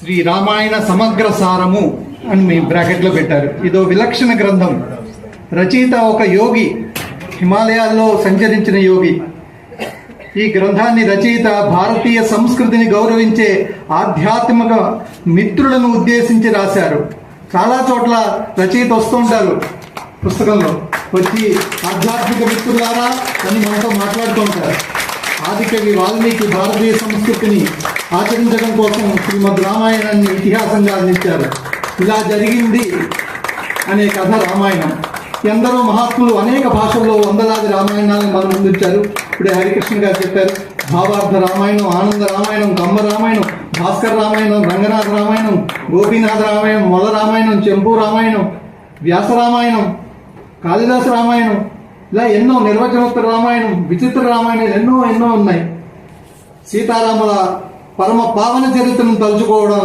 శ్రీ రామాయణ సమగ్ర సారము అని మీ బ్రాకెట్లో పెట్టారు. ఇదో విలక్షణ గ్రంథం. రచయిత ఒక యోగి, హిమాలయాల్లో సంచరించిన యోగి. ఈ గ్రంథాన్ని రచయిత భారతీయ సంస్కృతిని గౌరవించే ఆధ్యాత్మిక మిత్రులను ఉద్దేశించి రాశారు. చాలా చోట్ల రచయిత వస్తుంటారు పుస్తకంలో, వచ్చి ఆధ్యాత్మిక మిత్రులారా అని మనతో మాట్లాడుతూ ఉంటారు. ఆదికవి వాల్మీకి భారతీయ సంస్కృతిని ఆచరించడం కోసం శ్రీమద్ రామాయణాన్ని ఇతిహాసంగా అందించారు. ఇలా జరిగింది అనే కథ రామాయణం. ఎందరో మహాత్ములు అనేక భాషల్లో వందలాది రామాయణాలను మన ముందుంచారు. ఇప్పుడే హరికృష్ణ గారు చెప్పారు. భావార్థ రామాయణం, ఆనంద రామాయణం, కమ్మ రామాయణం, భాస్కర్ రామాయణం, రంగనాథ రామాయణం, గోపీనాథ రామాయణం, మొల రామాయణం, చెంపు రామాయణం, వ్యాస రామాయణం, కాళిదాస రామాయణం, ఇలా ఎన్నో, నిర్వచనోత్తర రామాయణం, విచిత్ర రామాయణం, ఎన్నో ఉన్నాయి. సీతారాముల పరమ పావన చరిత్రను తలుచుకోవడం